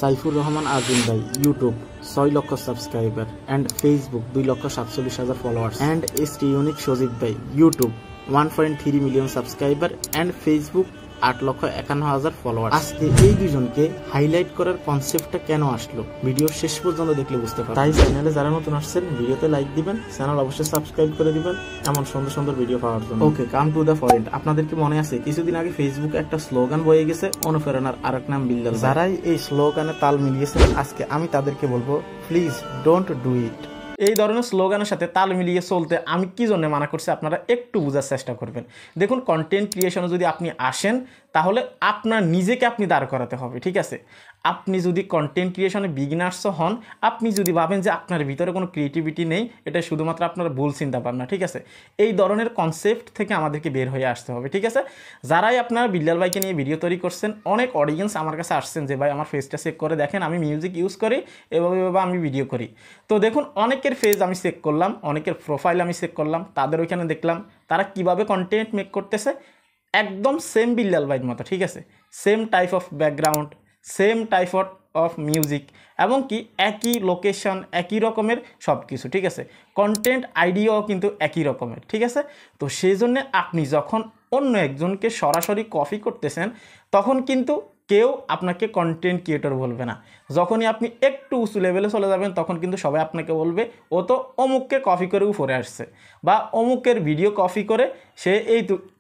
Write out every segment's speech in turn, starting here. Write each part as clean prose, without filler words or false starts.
সাইফুর রহমান আজিম ভাই ইউটিউব 6 লক্ষ subscriber and Facebook 2,47,000 followers and ST unique Sajib ভাই YouTube 1.3 million subscriber and Facebook 8,51,000 follower. আজকে এই দুজনকে হাইলাইট করার কনসেপ্টটা কেন আসলো ভিডিও শেষ পর্যন্ত দেখলে বুঝতে পারবেন। তাই চ্যানেলে যারা নতুন আসছেন ভিডিওতে লাইক দিবেন, চ্যানেল অবশ্যই সাবস্ক্রাইব করে দিবেন এমন সুন্দর সুন্দর ভিডিও পাওয়ার জন্য। ওকে, কাম টু দ্য পয়েন্ট। আপনাদের কি মনে আছে কিছুদিন আগে ফেসবুকে একটা স্লোগান বয়ে গেছে, অনুপ্রেরণার আরেক নাম বিল্লাল। যারাই এই স্লোগানে তাল মিলিয়েছেন আজকে আমি তাদেরকে বলবো প্লিজ ডোন্ট ডু ইট। এই ধরনের স্লোগানের সাথে তাল মিলিয়ে চলতে আমি কি জন্য মানা করছি আপনারা একটু বোঝার চেষ্টা করবেন। দেখুন, কন্টেন্ট ক্রিয়েশনে যদি আপনি আসেন তাহলে আপনার নিজেকে আপনি দাঁড় করাতে হবে, ঠিক আছে? আপনি যদি কন্টেন্ট ক্রিয়েশনে বিগিনার্স হন, আপনি যদি ভাবেন যে আপনার ভিতরে কোনো ক্রিয়েটিভিটি নেই, এটা শুধুমাত্র আপনার ভুল চিন্তা ভাবনা, ঠিক আছে? এই ধরনের কনসেপ্ট থেকে আমাদেরকে বের হয়ে আসতে হবে, ঠিক আছে? যারাই আপনারা বিল্লাল ভাইকে নিয়ে ভিডিও তৈরি করছেন, অনেক অডিয়েন্স আমার কাছে আসছেন যে ভাই আমার ফেসটা চেক করে দেখেন, আমি মিউজিক ইউজ করি, এভাবে আমি ভিডিও করি। তো দেখুন, অনেকের ফেস আমি চেক করলাম, অনেকের প্রোফাইল আমি চেক করলাম, তাদের ওইখানে দেখলাম তারা কিভাবে কন্টেন্ট মেক করতেছে একদম সেম বিল্লাল ভাইয়ের মতো, ঠিক আছে? Same type of background, same type of music, এবং কি একই লোকেশন, একই রকমের সব কিছু, ঠিক আছে? কন্টেন্ট আইডিয়াও কিন্তু একই রকমের, ঠিক আছে? তো সেই জন্য আপনি যখন অন্য একজনকে সরাসরি কপি করতেছেন তখন কিন্তু কেউ আপনাকে কন্টেন্ট ক্রিয়েটর বলবে না। যখনই আপনি একটু উঁচু লেভেলে চলে যাবেন তখন কিন্তু সবাই আপনাকে বলবে ও তো অমুককে কপি করে উপরে আসছে, বা অমুকের ভিডিও কপি করে সে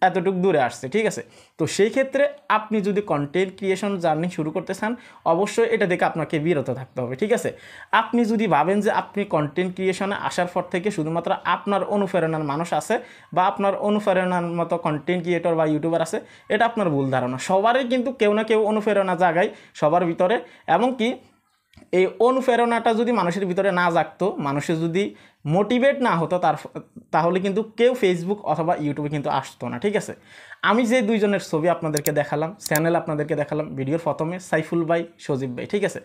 এতটুকু দূরে আসছে, ঠিক আছে? তো সেই ক্ষেত্রে আপনি যদি কন্টেন্ট ক্রিয়েশন জার্নি শুরু করতে চান অবশ্যই এটা দেখে আপনাকে বিরত থাকতে হবে, ঠিক আছে? আপনি যদি ভাবেন যে আপনি কন্টেন্ট ক্রিয়েশনে আসার পর থেকে শুধুমাত্র আপনার অনুপ্রেরণার মানুষ আছে বা আপনার অনুপ্রেরণার মতো কন্টেন্ট ক্রিয়েটর বা ইউটিউবার আছে, এটা আপনার ভুল ধারণা। সবারই কিন্তু কেউ না কেউ অনুপ্রেরণা জাগায় সবার ভিতরে, এমনকি এই অনুপ্রেরণাটা যদি মানুষের ভিতরে না জাগতো, মানুষের যদি মোটিভেট না হতো তাহলে কিন্তু কেউ ফেসবুক অথবা ইউটিউবে কিন্তু আসতো না, ঠিক আছে? আমি যে দুইজনের ছবি আপনাদেরকে দেখালাম, চ্যানেল আপনাদেরকে দেখালাম, ভিডিওর প্রথমে সাইফুল ভাই, সজীব ভাই, ঠিক আছে?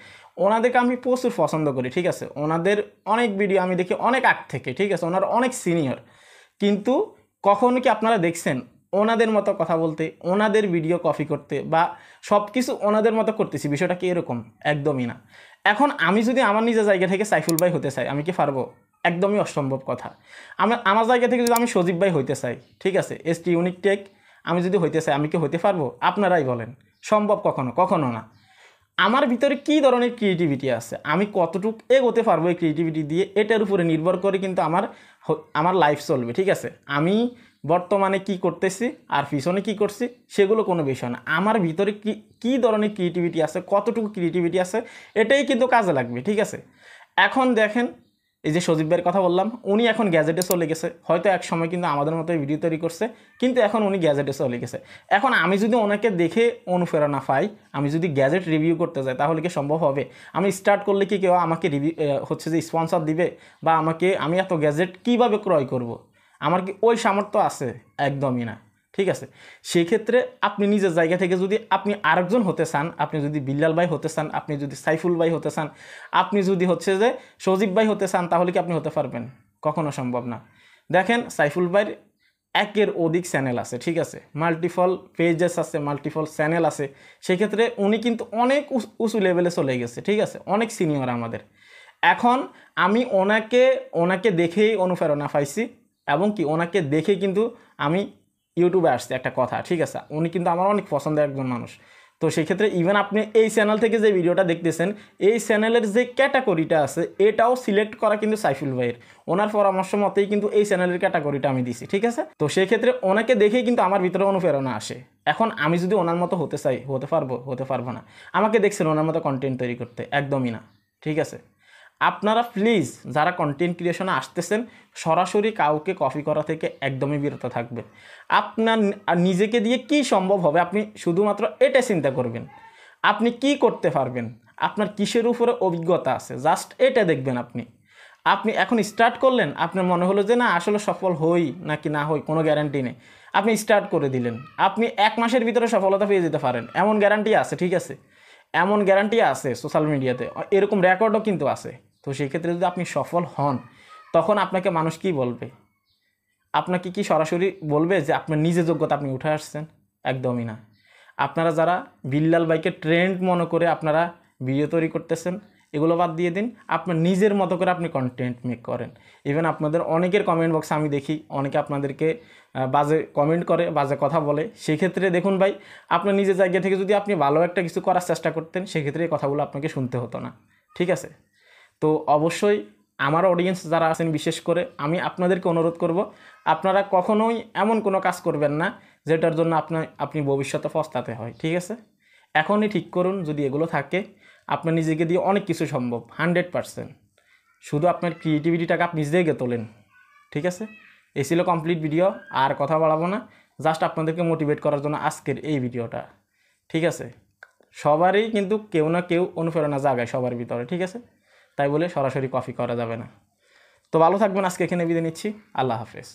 ওনাদেরকে আমি প্রচুর পছন্দ করি, ঠিক আছে? ওনাদের অনেক ভিডিও আমি দেখি অনেক আগ থেকে, ঠিক আছে? ওনারা অনেক সিনিয়র, কিন্তু কখনো কি আপনারা দেখছেন ওনাদের মতো কথা বলতে, ওনাদের ভিডিও কপি করতে, বা সব কিছু ওনাদের মতো করতেছি? বিষয়টা কি এরকম? একদমই না। এখন আমি যদি আমার নিজের জায়গা থেকে সাইফুল ভাই হতে চাই, আমি কি পারবো? একদমই অসম্ভব কথা। আমার জায়গা থেকে যদি আমি সজীব ভাই হইতে চাই, ঠিক আছে, এসটি ইউনিক টেক আমি যদি হইতে চাই, আমি কি হতে পারবো? আপনারাই বলেন, সম্ভব? কখনো না। আমার ভিতরে কী ধরনের ক্রিয়েটিভিটি আছে, আমি কতটুকু এগোতে পারবো এই ক্রিয়েটিভিটি দিয়ে, এটার উপরে নির্ভর করে কিন্তু আমার লাইফ চলবে, ঠিক আছে? আমি বর্তমানে কি করতেছি আর পিছনে কি করছি সেগুলো কোনো বিষয় না। আমার ভিতরে কী ধরনের ক্রিয়েটিভিটি আছে, কতটুকু ক্রিয়েটিভিটি আছে, এটাই কিন্তু কাজে লাগবে, ঠিক আছে? এখন দেখেন, এই যে সজীব ভাইয়ের কথা বললাম, উনি এখন গ্যাজেটে চলে গেছে, হয়তো এক সময় কিন্তু আমাদের মতো ভিডিও তৈরি করছে, কিন্তু এখন উনি গ্যাজেটে চলে গেছে। এখন আমি যদি ওনাকে দেখে অনুপ্রেরণা পাই, আমি যদি গ্যাজেট রিভিউ করতে যাই, তাহলে কি সম্ভব হবে? আমি স্টার্ট করলে কি কেউ আমাকে হচ্ছে যে স্পন্সর দিবে, বা আমি এত গ্যাজেট কিভাবে ক্রয় করব? আমার কি ওই সামর্থ্য আছে? একদমই না, ঠিক আছে? সেক্ষেত্রে আপনি নিজের জায়গা থেকে যদি আপনি আরেকজন হতে চান, আপনি যদি বিল্লাল ভাই হতে চান, আপনি যদি সাইফুল ভাই হতে চান, আপনি যদি হচ্ছে যে সজীব ভাই হতে চান, তাহলে কি আপনি হতে পারবেন? কখনো সম্ভব না। দেখেন, সাইফুল ভাইয়ের একের অধিক চ্যানেল আছে, ঠিক আছে? মাল্টিপল পেজেস আছে, মাল্টিপল চ্যানেল আছে। সেক্ষেত্রে উনি কিন্তু অনেক উঁচু লেভেলে চলে গেছে, ঠিক আছে? অনেক সিনিয়র আমাদের। এখন আমি ওনাকে দেখেই অনুপ্রেরণা পাইছি, এবং কি ওনাকে দেখে কিন্তু আমি ইউটিউবে আসছে, একটা কথা, ঠিক আছে? উনি কিন্তু আমার অনেক পছন্দের একজন মানুষ। তো সেক্ষেত্রে ইভেন আপনি এই চ্যানেল থেকে যে ভিডিওটা দেখতেছেন, এই চ্যানেলের যে ক্যাটাগরিটা আছে এটাও সিলেক্ট করা কিন্তু সাইফুল ভাইয়ের, ওনার পরামর্শ মতেই কিন্তু এই চ্যানেলের ক্যাটাগরিটা আমি দিছি, ঠিক আছে? তো সেক্ষেত্রে ওনাকে দেখেই কিন্তু আমার ভিতরে অনুপ্রেরণা আসে। এখন আমি যদি ওনার মতো হতে চাই, হতে পারবো না। আমাকে দেখছেন ওনার মতো কন্টেন্ট তৈরি করতে? একদমই না, ঠিক আছে? আপনারা প্লিজ যারা কন্টেন্ট ক্রিয়েশনে আসতেছেন সরাসরি কাউকে কপি করা থেকে একদমই বিরত থাকবেন। আপনার নিজেকে দিয়ে কি সম্ভব হবে আপনি শুধুমাত্র এটা চিন্তা করবেন, আপনি কি করতে পারবেন, আপনার কিসের উপরে অভিজ্ঞতা আছে, জাস্ট এটা দেখবেন। আপনি এখন স্টার্ট করলেন, আপনার মনে হলো যে না আসলে সফল হই নাকি না হই কোনো গ্যারান্টি নেই, আপনি স্টার্ট করে দিলেন, আপনি 1 মাসের ভিতরে সফলতা পেয়ে যেতে পারেন, এমন গ্যারান্টি আছে, ঠিক আছে? এমন গ্যারান্টি আছে সোশ্যাল মিডিয়াতে, এরকম রেকর্ডও কিন্তু আছে। তো সেই ক্ষেত্রে যদি আপনি সফল হন তখন আপনাকে মানুষ কি বলবে? আপনাকে কি সরাসরি বলবে যে আপনার নিজের যোগ্যতা আপনি উঠে আসছেন? একদমই না। আপনারা যারা বিল্লাল ভাইকে ট্রেন্ড মনে করে আপনারা ভিডিও তৈরি করতেছেন, এগুলো বাদ দিয়ে দিন। আপনার নিজের মতো করে আপনি কন্টেন্ট মেক করেন। ইভেন আপনাদের অনেকের কমেন্ট বক্সে আমি দেখি অনেকে আপনাদেরকে বাজে কমেন্ট করে, বাজে কথা বলে। সেক্ষেত্রে দেখুন ভাই, আপনার নিজের জায়গা থেকে যদি আপনি ভালো একটা কিছু করার চেষ্টা করতেন, সেক্ষেত্রে এই কথাগুলো আপনাকে শুনতে হতো না। ঠিক আছে? তো অবশ্যই আমার অডিয়েন্স যারা আছেন, বিশেষ করে আমি আপনাদেরকে অনুরোধ করব, আপনারা কখনোই এমন কোনো কাজ করবেন না যেটার জন্য আপনি ভবিষ্যতে পস্তাতে হয়। ঠিক আছে? এখনই ঠিক করুন, যদি এগুলো থাকে আপনার নিজেকে দিয়ে অনেক কিছু সম্ভব 100%। শুধু আপনার ক্রিয়েটিভিটিটাকে আপনি নিজেকে তোলেন। ঠিক আছে? এই ছিল কমপ্লিট ভিডিও, আর কথা বাড়াবো না। জাস্ট আপনাদেরকে মোটিভেট করার জন্য আজকের এই ভিডিওটা। ঠিক আছে? সবারই কিন্তু কেউ না কেউ অনুপ্রেরণা জাগায় সবার ভিতরে। ঠিক আছে? তাই বলে সরাসরি কপি করা যাবে না। তো ভালো থাকবেন, আজকে এখানে বিদায় নিচ্ছি। আল্লাহ হাফেজ।